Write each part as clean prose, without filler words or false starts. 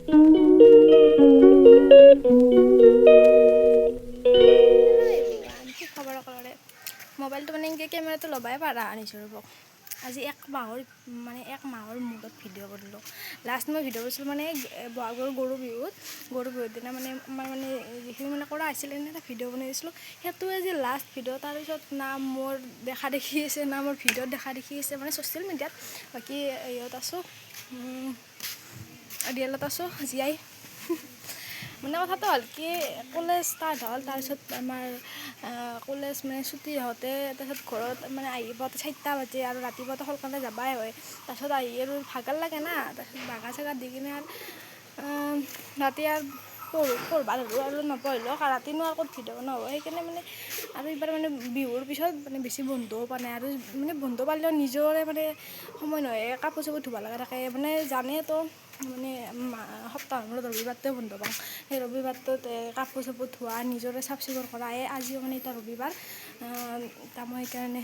মোবাইলটো মানে এনেকৈ কেমেৰাটো ল'বাই পাৰা আনিছোঁ ৰ'ব। আজি এক মাহৰ মূৰত ভিডিঅ' কৰিলোঁ। লাষ্ট মই ভিডিঅ' কৰিছিলোঁ মানে বহাগৰ গৰু বিহুৰ দিনা মানে আমাৰ মানে যিখিনি মানে কৰা আছিলে এনে এটা ভিডিঅ' বনাই দিছিলোঁ। সেইটোৱে আজি লাষ্ট ভিডিঅ'। তাৰপিছত না মোৰ দেখা দেখি আছে না মোৰ ভিডিঅ'ত দেখা দেখি আছে মানে ছ'চিয়েল মিডিয়াত। বাকী ইহঁত আছোঁ ডিএলত আছোঁ জীয়াই। মানে কথাটো হ'ল কি কলেজ ষ্টাৰ্ট হ'ল, তাৰপিছত আমাৰ কলেজ মানে ছুটি হওঁতে তাৰপিছত ঘৰত মানে আহি পাওঁতে 4টা বাজে আৰু ৰাতিপুৱাতো সোনকালে যাবাই হয়। তাৰপিছত আহি আৰু ভাগৰ লাগে না, তাৰপিছত বাগা চাগা দি কিনে আৰু ৰাতি আৰু পঢ়িব ধৰিলোঁ আৰু নপঢ়িলেও ৰাতিনো আৰু ক'ত ভিডিঅ' বনাব। সেইকাৰণে মানে আৰু এইবাৰ মানে বিহুৰ পিছত মানে বেছি বন্ধও পোৱা নাই আৰু মানে বন্ধ পালেও নিজৰে মানে সময় নহয়। কাপোৰ চাপোৰ ধুব লগা থাকে মানে জানেতো মানে সপ্তাহৰ মূৰত ৰবিবাৰটোৱে বন্ধ পাওঁ। সেই ৰবিবাৰটোত কাপোৰ চাপোৰ ধোৱা নিজৰে চাফ চিকুণ কৰা। আজিও মানে এতিয়া ৰবিবাৰ মই সেইকাৰণে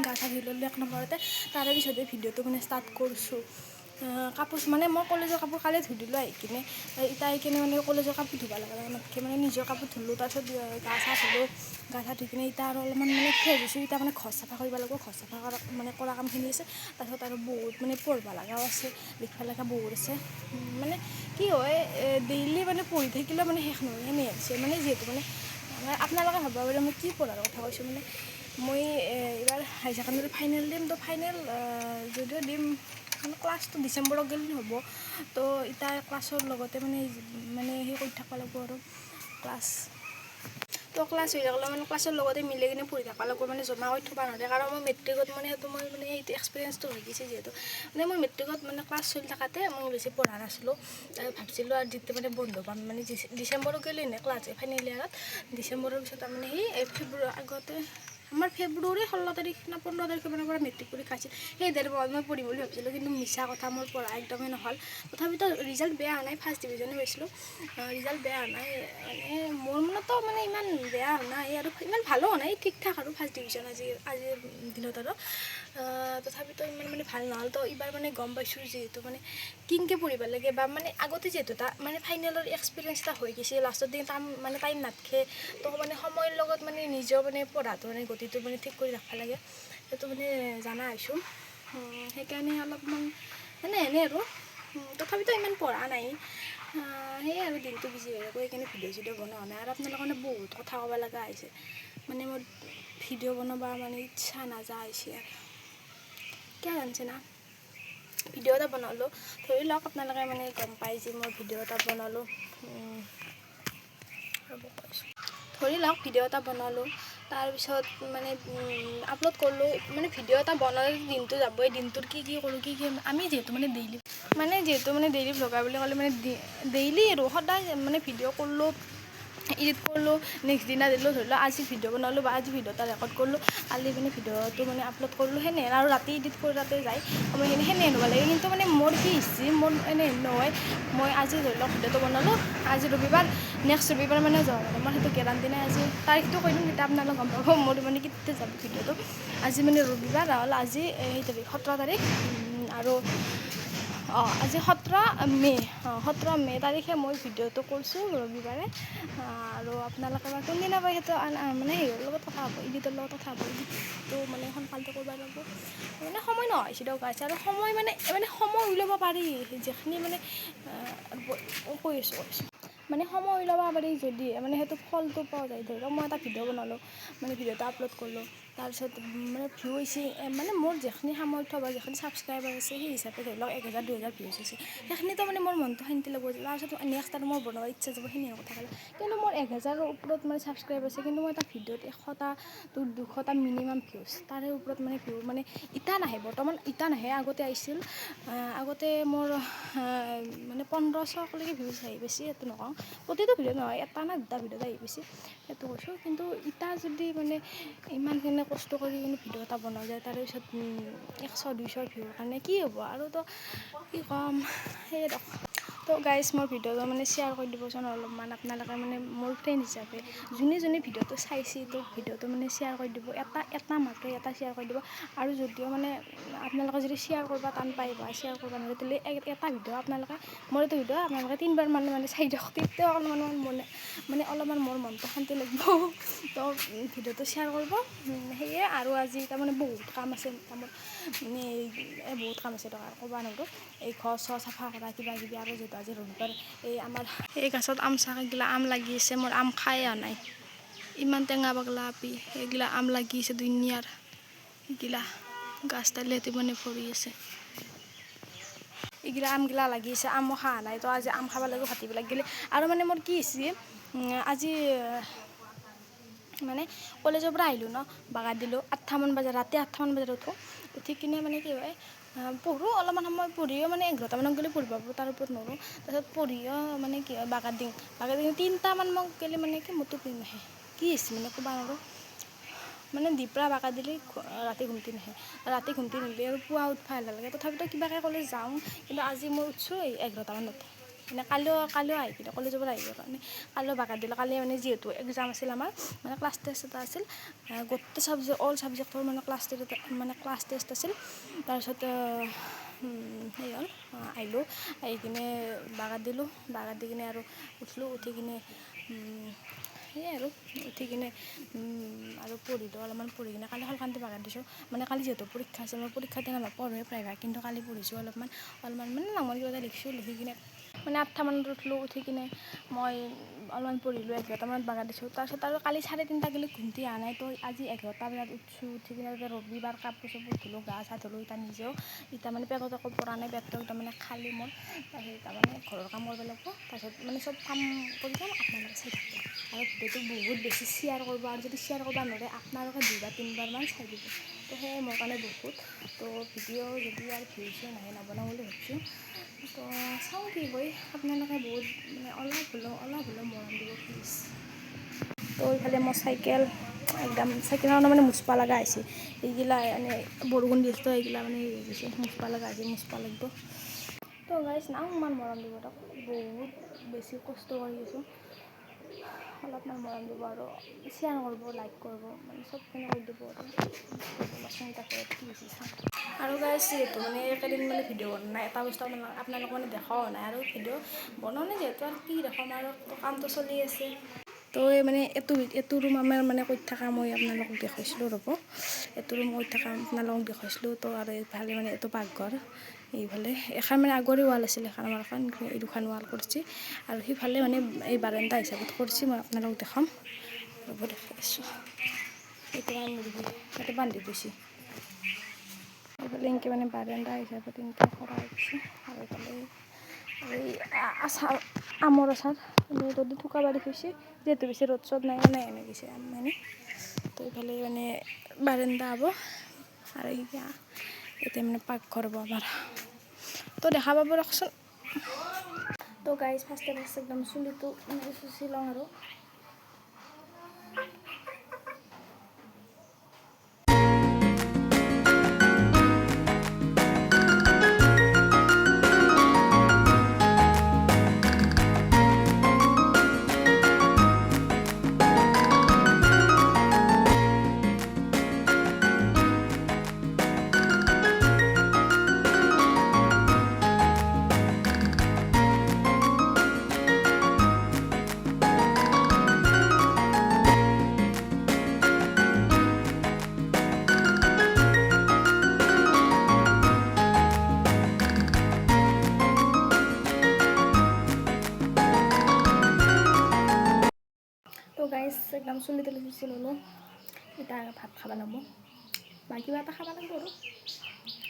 গা চা ধুই ল'লোঁ 1 নম্বৰতে। তাৰে পিছতে ভিডিঅ'টো মানে ষ্টাৰ্ট কৰিছোঁ। কাপোৰ মানে মই কলেজৰ কাপোৰ কালি ধুই দিলোঁ আহি কিনে। এতিয়া আহি কিনে মানে কলেজৰ কাপোৰ ধুব লগা নাথকে মানে নিজৰ কাপোৰ ধুলোঁ। তাৰপিছত গা চা ধুলোঁ, গা চা ধুই কিনে এতিয়া আৰু অলপমান মানে ফ্ৰেছ হৈছোঁ। এতিয়া মানে ঘৰ চাফা কৰিব লাগিব, ঘৰ চাফা কৰা কামখিনি আছে। তাৰপিছত আৰু বহুত মানে পঢ়িব লগাও আছে, লিখিব লগা বহুত আছে। মানে কি হয় ডেইলি মানে পঢ়ি থাকিলেও মানে শেষ নহয় সেনে হৈছে মানে। যিহেতু মানে আপোনালোকে ভাবিব পাৰে মই কি পঢ়াৰ কথা কৈছোঁ। মানে মই এইবাৰ হায়াৰ ছেকেণ্ডেৰী ফাইনেল দিম, তো ফাইনেল যদিও দিম ক্লাছটো ডিচেম্বৰত গ'লে হ'ব। তো এতিয়া ক্লাছৰ লগতে মানে সেই কৰি থাকিব লাগিব আৰু ক্লাছ হৈ থাকিলে মানে ক্লাছৰ লগতে মিলাই কিনে পঢ়ি থাকিব লাগিব। মানে জমা কৰি থ'ব নোৱাৰে, কাৰণ মই মেট্ৰিকত মানে সেইটো মই মানে সেইটো এক্সপিৰিয়েঞ্চটো হৈ গৈছে। যিহেতু মানে মই মেট্ৰিকত মানে ক্লাছ চলি থাকোঁতে মই বেছি পঢ়া নাছিলোঁ। ভাবিছিলোঁ আৰু যেতিয়া মানে বন্ধ পাম মানে ডিচেম্বৰত গ'লে নে ক্লাছ ফাইনেল ইয়াৰত ডিচেম্বৰৰ পিছত তাৰমানে সেই ফেব্ৰুৱাৰী আগতে আমাৰ ফেব্ৰুৱাৰী 16 তাৰিখ না 15 তাৰিখৰ মানৰ পৰা মেট্ৰিক পৰীক্ষা আছিল। সেই ডেৰ মাহত মই পঢ়িম বুলি ভাবিছিলোঁ, কিন্তু মিছা কথা, মোৰ পঢ়া একদমেই নহ'ল। তথাপিতো ৰিজাল্ট বেয়া হোৱা নাই, ফাৰ্ষ্ট ডিভিজনে পাইছিলোঁ। ৰিজাল্ট বেয়া হোৱা নাই মানে মোৰ মনতো মানে ইমান বেয়া হোৱা নাই আৰু ইমান ভালো হোৱা নাই, ঠিক ঠাক আৰু ফাৰ্ষ্ট ডিভিজন আজিৰ দিনত আৰু তথাপিতো ইমান মানে ভাল নহ'ল। তো এইবাৰ মানে গম পাইছোঁ যিহেতু মানে কিনকৈ পঢ়িব লাগে বা মানে আগতে যিহেতু মানে ফাইনেলৰ এক্সপিৰিয়েঞ্চ এটা হৈ গৈছে। লাষ্টৰ দিন টাইম নাথাকে। তো মানে সময়ৰ লগত মানে নিজৰ মানে পঢ়াটো মানে গতিটো মানে ঠিক কৰি ৰাখিব লাগে, সেইটো মানে জনা হৈছোঁ। সেইকাৰণে অলপমান মানে এনেই আৰু তথাপিতো ইমান পঢ়া নাই। সেয়াই আৰু দিনটো বিজি হৈ থাকোঁ, সেইকাৰণে ভিডিঅ' চিডিঅ' বনোৱা নাই। আৰু আপোনালোকৰ মানে বহুত কথা ক'ব লগা হৈছে, মানে মোৰ ভিডিঅ' বনাব মানে ইচ্ছা নাযায় হৈছে আৰু কিয় জানিছে না। ভিডিঅ' এটা বনালোঁ, ধৰি লওক আপোনালোকে মানে গম পায় যে মই ভিডিঅ' এটা বনালোঁ। ধৰি লওক ভিডিঅ' এটা বনালোঁ, তাৰপিছত মানে আপলোড কৰিলোঁ। মানে ভিডিঅ' এটা বনালে দিনটো যাবই, দিনটোত কি কৰোঁ আমি যিহেতু মানে ডেইলি ভ্লগাৰ বুলি ক'লে মানে ডেইলি আৰু সদায় মানে ভিডিঅ' কৰিলোঁ, এডিট কৰিলোঁ, নেক্সট দিনা দিলোঁ। ধৰি লওক আজি ভিডিঅ' বনালোঁ বা আজি ভিডিঅ' এটা ৰেকৰ্ড কৰিলোঁ, কালি মানে ভিডিঅ'টো মানে আপলোড কৰিলোঁ, সেনে আৰু ৰাতি এডিট কৰি তাতে যায় সময়খিনি সেনে হ'ব লাগে। কিন্তু মানে মোৰ কি হৈছে, মোৰ এনেই নহয়। মই আজি ধৰি লওক ভিডিঅ'টো বনালোঁ, আজি ৰবিবাৰ, নেক্সট ৰবিবাৰ মানে যাব মানে মই সেইটো গেৰাণ্টি নাই। আজি তাৰিখটো কৈ দিম, তেতিয়া আপোনালোকে গম পাব মোৰ মানে কেতিয়া যাব ভিডিঅ'টো। আজি মানে ৰবিবাৰ হ'ল, আজি সেই তাৰিখ 17 তাৰিখ আৰু আজি 17 মে' তাৰিখে মই ভিডিঅ'টো কৰিছোঁ ৰবিবাৰে। আৰু আপোনালোকে বা কোনদিনা পায় সেইটো মানে হেৰিৰ লগত কথা হ'ব, এডিটৰ লগত কথা হ'ব। এডিটটো মানে সোনকালতে কৰিব লাগিব, মানে সময় নোহোৱা হৈছে দিয়ক গাইছ। আৰু সময় মানে সময় উলিয়াব পাৰি, যিখিনি মানে কৈ আছোঁ মানে সময় উলিয়াব পাৰি যদি মানে সেইটো ফলটো পোৱা যায়। ধৰি লওক মই এটা ভিডিঅ' বনালোঁ, মানে ভিডিঅ' এটা আপলোড কৰিলোঁ, তাৰপিছত মানে ভিউ হৈছে মানে মোৰ যিখিনি সামৰ্থ্য বা যিখিনি ছাবস্ক্ৰাইবাৰ আছে সেই হিচাপে ধৰি লওক 1000 2000 ভিউজ হৈছে, সেইখিনিতো মানে মোৰ মনটো শান্তি লাগিব। তাৰপিছত নেক্সট আৰু মোৰ বনাব ইচ্ছা যাব, সেনেহেন কথা ক'লে। কিন্তু মোৰ 1000ৰ ওপৰত মানে ছাবস্ক্ৰাইব আছে, কিন্তু মই এটা ভিডিঅ'ত 100টা to 200টা মিনিমাম ভিউজ, তাৰে ওপৰত মানে ভিউ মানে ইটা নাহে, বৰ্তমান ইটা নাহে। আগতে আহিছিল, আগতে মোৰ মানে 1500লৈকে ভিউজ আহি বেছি সেইটো নকওঁ, প্ৰতিটো ভিডিঅ' নহয়, এটা না দুটা ভিডিঅ'ত আহি বেছি সেইটো কৈছোঁ। কিন্তু ইটা যদি মানে ইমানখিনি কষ্ট কৰি কিনে ভিডিঅ' এটা বনোৱা যায়, তাৰে পিছত 100 200 ভিউৰ কাৰণে কি হ'ব। আৰু তো কি ক'ম, সেয়ে তো তো গাইজ মোৰ ভিডিঅ'টো মানে শ্বেয়াৰ কৰি দিবচোন অলপমান আপোনালোকে মানে মোৰ ফ্ৰেণ্ড হিচাপে যোনে ভিডিঅ'টো চাইছে তো ভিডিঅ'টো মানে শ্বেয়াৰ কৰি দিব এটা মাত্ৰ এটা শ্বেয়াৰ কৰি দিব আৰু যদিও মানে আপোনালোকে যদি শ্বেয়াৰ কৰিব টান পায় বা শ্বেয়াৰ কৰিব নোৱাৰে তেতিয়াহ'লে এটা ভিডিঅ' আপোনালোকে মোৰ এইটো ভিডিঅ' আপোনালোকে 3বাৰ মানে চাই দিয়ক তেতিয়া অলপমান মানে অলপমান মোৰ মনটো শান্তি লাগিব তো ভিডিঅ'টো শ্বেয়াৰ কৰিব সেয়ে আৰু আজি তাৰমানে বহুত কাম আছে মোৰ মানে বহুত কাম আছে টকা ক'ব নোৱাৰোঁ এই ঘৰ চৰ চাফা কৰা কিবা কিবি আৰু যিহেতু আজি ৰবিবাৰ এই আমাৰ এই গছত আম চাকাগিলা আম লাগি আছে মোৰ আম খাই অহা নাই ইমান টেঙা পাগলা আপি এইগিলা আম লাগি আছে দুনিয়াৰ এইগিলা গাছ তালেতে মানে ভৰি আছে এইগিলা আমগিলা লাগি আছে আমো খোৱা নাই তো আজি আম খাব লাগিব ভাটিবেলাক গ'লে আৰু মানে মোৰ কি হৈছে আজি মানে কলেজৰ পৰা আহিলোঁ ন বাগৰ দিলোঁ 8টামান বজাত ৰাতি 8টামান বজাত উঠি কিনে মানে কি হয় পঢ়োঁ অলপমান সময় পঢ়িও মানে 11টামানত গ'লে পঢ়িব পাৰোঁ তাৰ ওপৰত নোৱাৰোঁ তাৰপিছত পঢ়িও মানে কি হয় বাগৰ দিওঁ 3টামান মোক গ'লে মানে কি মোৰ টোপনি নাহে কি হৈছে মানে ক'ব নোৱাৰোঁ মানে দিপৰা বাগৰ দিলে ৰাতি ঘুমটি নাহে ৰাতি ঘুমটি নিলে আৰু পুৱা উঠিব এলাহ লাগে তথাপিতো কিবাকৈ কলেজ যাওঁ কিন্তু আজি মই উঠিছোঁ 11টামানত মানে কালিও আহি কিনে কলেজৰ পৰা আহিবৰ কাৰণে কালিও বাগৰ দিলোঁ কালি মানে যিহেতু এক্সাম আছিল আমাৰ মানে ক্লাছ টেষ্ট এটা আছিল গোটেই চাবজেক্ট অল চাবজেক্টৰ মানে ক্লাছ টেষ্ট আছিল তাৰপিছত সেই হ'ল আহিলোঁ আহি কিনে বাগৰ দিলোঁ বাগৰ দি কিনে আৰু উঠিলোঁ উঠি কিনে সেয়াই আৰু উঠি কিনে আৰু পঢ়িলোঁ অলপমান পঢ়ি কিনে কালি সোনকালে বাগৰ দিছোঁ মানে কালি যিহেতু পৰীক্ষা আছিল মই পৰীক্ষাৰ দিনা নপঢ়োৱে প্ৰায়ভাগ কিন্তু কালি পঢ়িছোঁ অলপমান মানে নামৰ কিবা এটা লিখিছোঁ লিখি কিনে মানে 8টামানত উঠিলোঁ উঠি কিনে মই অলপমান পঢ়িলোঁ 11টামানত বাগৰ দিছোঁ তাৰপিছত আৰু কালি 3:30 গ'লে ঘুমটি অহা নাই তো আজি 11টা বজাত উঠিছোঁ উঠি কিনে ৰবিবাৰ কাপোৰ চাপোৰ ধুলোঁ গা চা ধুলোঁ এতিয়া নিজেও এতিয়া মানে পেটত একো পৰা নাই পেটটো একদম মানে খালী মোৰ তাৰপিছত তাৰমানে ঘৰৰ কাম কৰিব লাগিব তাৰপিছত মানে চব কাম কৰি যাম আপোনালোকে চাই থাকিব আৰু ভিডিঅ'টো বহুত বেছি শ্বেয়াৰ কৰিব আৰু যদি শ্বেয়াৰ কৰিব নোৱাৰে আপোনালোকে 2 বা 3বাৰমান চাই দিব তো সেয়াই মোৰ কাৰণে বহুত তো ভিডিঅ' যদি আৰু ভিউজো নাহে নবনাওঁ বুলি ভাবিছোঁ তো চাওঁ কি হয় আপোনালোকে বহুত মানে অলপ হ'লেও মৰম দিব প্লিজ তো এইফালে মোৰ চাইকেল একদম চাইকেলখনো মানে মুচবা লগা হৈছে এইগিলা মানে বৰষুণ দি আছে তো এইগিলা মানে হেৰি হৈ গৈছে মুচবা লগা হৈছে মুচবা লাগিব তো গাইজ নাও ইমান মৰম দিব তাক বহুত বেছি কষ্ট কৰি আছোঁ অলপমান মৰম দিব আৰু শ্বেয়াৰ কৰিব লাইক কৰিব মানে চবখিনি কৰি দিব আৰু গাইজ যিহেতু মানে এইকেইদিন মানে ভিডিঅ' বনোৱা নাই এটা বস্তু আপোনালোকে মানে দেখাও নাই আৰু ভিডিঅ' বনোৱা নাই যিহেতু আৰু কি দেখাম আৰু কামটো চলি আছে তো এই মানে এইটো ৰুম আমাৰ মানে কৰি থকা মই আপোনালোকক দেখাইছিলোঁ ৰ'ব এইটো ৰুম কৰি থকা আপোনালোকক দেখাইছিলোঁ তো আৰু এইফালে মানে এইটো পাকঘৰ এইফালে এখন মানে আগৰে ৱাল আছিল এখন আমাৰ এখন এই দুখন ৱাল কৰিছে আৰু সিফালে মানে এই বাৰাণ্ডা হিচাপত কৰিছে মই আপোনালোকক দেখাম ৰ'ব দেখাইছোঁ এইটো মানে মুৰ্গী ইয়াতে বান্ধি থৈছে এইফালে এনেকৈ মানে বাৰাণ্ডা হিচাপত এনেকৈ কৰা হৈছে আৰু এইফালে এই আচাৰ আমৰ আচাৰ ৰ'দত শুকাব দি থৈছে যিহেতু বেছি ৰ'দ চদ নাই মানে এনে গৈছে মানে তো এইফালে মানে বাৰাণ্ডা হ'ব আৰু এতিয়া মানে পাকঘৰ হ'ব আমাৰ তো দেখা পাব ৰখচোন তো গাইজ ফাৰ্ষ্টে একদম চুলিটো মানে চুচি লওঁ আৰু তো গাইজ একদম চুলি তুলি চুচি ল'লোঁ এতিয়া ভাত খাব লাগিব বা কিবা এটা খাব লাগিব আৰু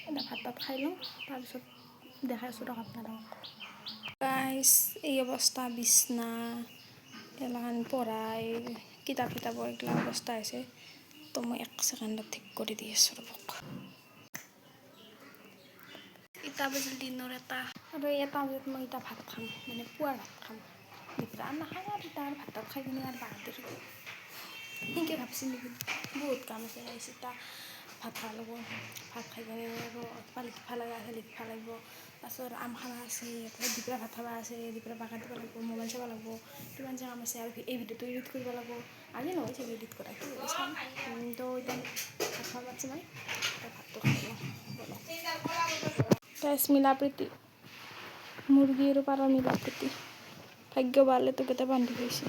এতিয়া ভাত তাত খাই লওঁ তাৰপিছত দেখাইছোঁ দিয়ক আপোনালোকক গাইজ এই অৱস্থা বিছনা এইগিলাখান পঢ়াই কিতাপৰ এইগিলা অৱস্থা হৈছে তো মই 1 ছেকেণ্ডত ঠিক কৰি দি আছোঁ ৰ'বক এটা বাজিল দিনৰ 1 আৰু 1 বজাত মই এতিয়া ভাত খাম মানে পুৱাৰ ভাত খাম দিপৰা নাখাওঁ আৰু এতিয়া আৰু ভাত খাই কিনে আৰু বাগৰ দিছোঁ সেনেকৈ ভাবছি নেকি বহুত কাম আছে গাইজ এতিয়া ভাত খাব লাগিব ভাত খাই কিনে আৰু লিখিব লগা আছে লিখিব লাগিব তাৰপিছত আম খাবা আছে, তাৰপিছত দুপৰীয়া ভাত খাবা আছে, দুপৰীয়া বাগৰ দিব লাগিব, মোবাইল চাব লাগিব, কিমান যে কাম আছে আৰু এই ভিডিঅ'টো এডিট কৰিব লাগিব। আজি নহয় চাগে এডিট কৰা, কি চাম তো এতিয়া ভাত খাব পাৰছি মই ভাতটো খাই লওঁ বলক। গাইছ মিলা প্ৰীতি মুৰ্গী আৰু পাৰৰ মিলা প্ৰীতি ভাগ্য ভালে তো কেইটা বান্ধি গৈছে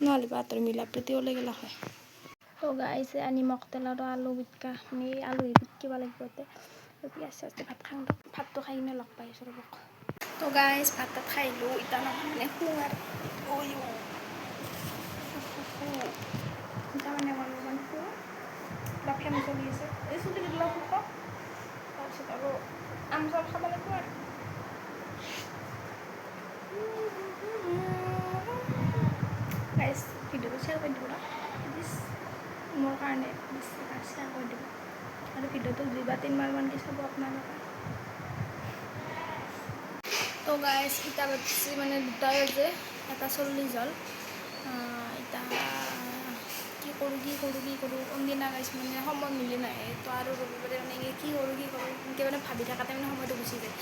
নহ'লে বাতৰ মিলা প্ৰীতি ওলাই গেলা হয়। তো গাইছ নিমখ তেল আৰু আলু পিটকা মানে আলু পিটকিব লাগিব এতিয়া পিঁয়াজ চিয়াজ দি ভাত খাওঁ, ভাতটো খাই কিনে লগ পাই আছোঁ ৰ'বক। তো গাইছ ভাত তাত খাইলোঁ এতিয়া মানে শুওঁ আৰু এতিয়া মানে অলপমান শুওঁ, কিবা ফেন চলি আছে এই চুলি কেইডাল শুকাওঁ তাৰপিছত আৰু আম চাম খাব লাগিব আৰু গাইছ ভিডিঅ'টো শ্বেয়াৰ কৰি দিব প্লিজ, মোৰ কাৰণে প্লিজ শ্বেয়াৰ কৰি দিব আৰু ভিডিঅ'টো 2 বা 3 বাৰমানকৈ চাব আপোনালোকে। তো গাইছ এতিয়া বাজছে মানে 2টা বাজে 1:40 হ'ল। এতিয়া কি কৰোঁ কোনদিনা গাইছ মানে সময় মিলি নাহে তো আৰু ৰবিবাৰে মানে কি কৰোঁ এনেকৈ মানে ভাবি থাকাতে মানে সময়টো গুচি যায়।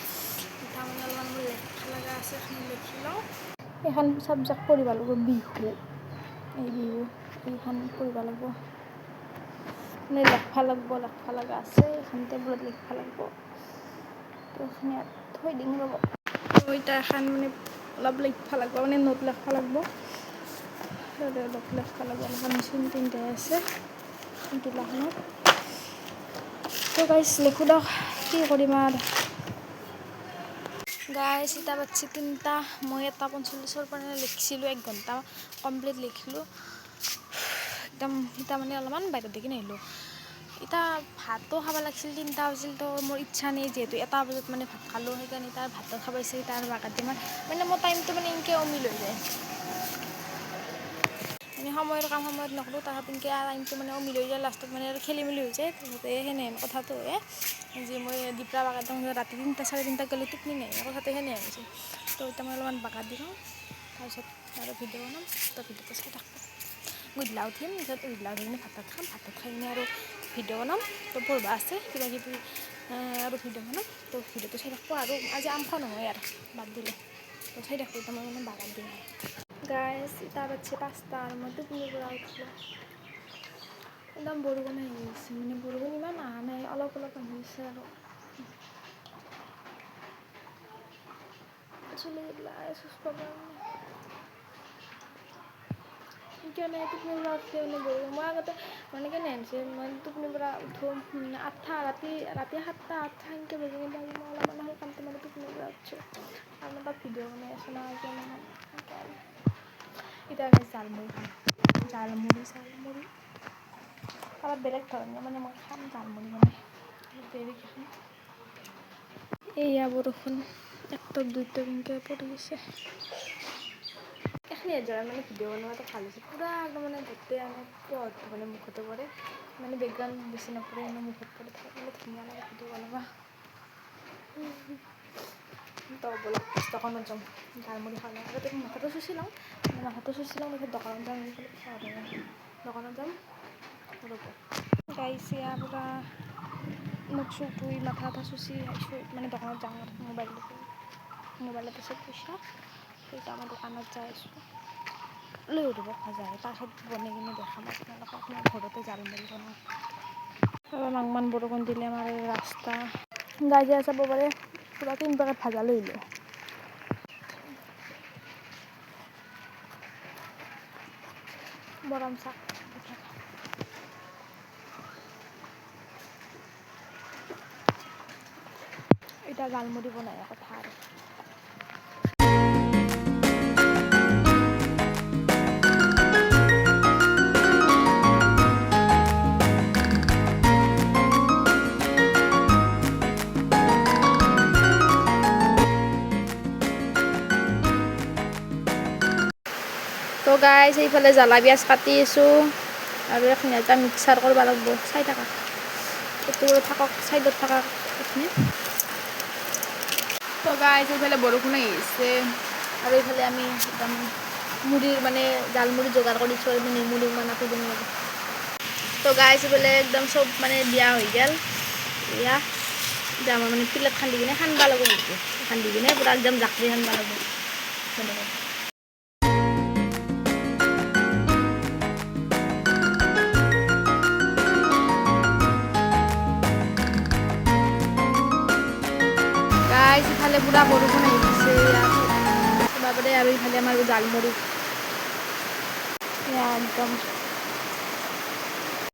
এতিয়া মানে অলপমান মোৰ লেখা লগা আছে, এখন লিখি লওঁ। এইখন চাবজেক্ট পঢ়িব লাগিব বিহু, এই বিহু এইখন পঢ়িব লাগিব মানে লিখিব লগা আছে, এখন টেবুলত লিখিব লাগিব তো এইখিনি থৈ দিম ৰ'ব। তো এতিয়া এখন মানে অলপ লিখিব লাগিব মানে নোট লিখিব লাগিব, অলপ লিখিব লাগিব, অলপমান মেচিন তিনিটাই আছে গিলাখনত। তো গাইছ লিখোঁ দিয়ক কি কৰিম আৰু গাইছ এতিয়া বাজছে 3টা, মই 1:45 পৰা লিখিছিলোঁ, 1 ঘণ্টা কমপ্লিট লিখিলোঁ একদম। এতিয়া মানে অলপমান বাহিৰত দেখি আহিলোঁ, এতিয়া ভাতো খাব লাগিছিল 3টা বাজিল তো মোৰ ইচ্ছা নাই যিহেতু 1টা বজাত মানে ভাত খালোঁ সেইকাৰণে তাৰ ভাতটো খাব ইচ্ছা তাৰ বাগৰ দিম মানে মোৰ টাইমটো মানে এনেকৈ অমিল হৈ যায় মানে সময়ৰ কাম সময়ত নকৰোঁ তাহাঁত এনেকৈ টাইমটো মানে অমিল হৈ যায়, লাষ্টত মানে আৰু খেলি মেলি হৈ যায় সেনেহেন কথাটো যে মই দিপৰা বাগৰ দিওঁ ৰাতি 3টা 3:30 গ'লে টোপনি নাহে কথাটো সেনেহেন হৈছে। তো এতিয়া মই অলপমান বাগৰ দি লওঁ তাৰপিছত আৰু ভিডিঅ' বনাম, তো ভিডিঅ'টো চাই থাকোঁ। গধূলা উঠিম, তাৰপিছত গধূলা উঠি কিনে ভাত খাম, ভাত খাই কিনে আৰু ভিডিঅ' বনাম, তো পঢ়িব আছে কিবা কিবি আৰু ভিডিঅ' বনাম, তো ভিডিঅ'টো চাই থাকোঁ আৰু আজি আম খোৱা নহয় আৰু বাদ দিলোঁ তো চাই থাকোঁ। এতিয়া মই মানে বাগৰ দিম গাইছ এতিয়া বাজছে 5টা আৰু মই টোপনিৰ পৰা উঠিলোঁ, একদম বৰষুণ আহি আছে মানে বৰষুণ ইমান অহা নাই অলপ অলপ আহি আছে আৰু চুলিগিলা চুচব কাৰণে সেইকাৰণে টোপনিৰ পৰা উঠি মানে বৰষুণ, মই আগতে মানে কেনে হৈছে মই টোপনিৰ পৰা উঠোঁ 8টা ৰাতি 7টা 8টা সেনেকৈ বাজে, কিন্তু আজি মই অলপমান সোনকালে মানে টোপনিৰ পৰা উঠিছোঁ আৰু এটা ভিডিঅ' বনাই আছোঁ না সেইকাৰণে এতিয়া জালমুড়ি খাম, জালমুড়ি অলপ বেলেগ ধৰণে মানে মই খাম জালমুড়ি বনাই অলপ দেৰিকৈ খাম। এয়া বৰষুণ 1 টপ 2 টপ এনেকৈ পৰি আছে। এইখিনি জেগাত মানে ভিডিঅ' বনোৱাটো ভাল হৈছে, পূৰা একদম মানে গোটেই পোহৰটো মানে মুখতে পৰে, মানে বেকগ্ৰাউণ্ড বেছি নপৰে কিন্তু মুখত পৰি থাকে মানে ধুনীয়া লাগে ভিডিঅ' বনাব। তো বলক দোকানত যাম, জালমুড়ি খাওঁ আগতে মাথাটো চুচি লওঁ তাৰপিছত দোকানত যাম দোকানত যাম ৰ'ব। গাইছ এয়া পূৰা মুখ চুখ ধুই মাথা চাথা চুচি আহিছোঁ, মানে দোকানত যাওঁ আৰু মোবাইলত আছে পইচা এতিয়া মই দোকানত যাই আছোঁ লৈ আহিব যায়, তাৰপিছত বনাই কিনে দেখাম আপোনালোকক মই ঘৰতে জালমুড়ি বনাওঁ। অলপমান বৰষুণ দিলে আমাৰ এই ৰাস্তা গাই যাই চাব পাৰে পূৰা 3 পেকেট ভাজা লৈ আহিলোঁ। বৰম চাক এতিয়া জালমুড়ি বনাই কথা আৰু তো গাইছ এইফালে জ্বালা পিঁয়াজ কাটি আছোঁ আৰু এইখিনি এটা মিক্সাৰ কৰিব লাগিব, চাই থাকক এইটো থাকক ছাইডত থাকক এইখিনি। তো গাইছ এইফালে বৰষুণ আহি আছে আৰু এইফালে আমি একদম মুড়িৰ মানে জালমুড়ি যোগাৰ কৰিছোঁ আৰু নেমু মানাটো দিম লাগিব। তো গাইছ এইফালে একদম চব মানে দিয়া হৈ গ'ল, এয়া এতিয়া আমাৰ মানে পিলত খান্দি কিনে খান্দিব লাগিব গোটেই খান্দি কিনে পূৰা একদম জাকৰি খান্দিব লাগিব তেনেকৈ গাইজ ইফালে পূৰা বৰষুণ আহি গৈছে ইয়াত বাৰে আৰু ইফালে আমাৰ জালমুড়ি একদম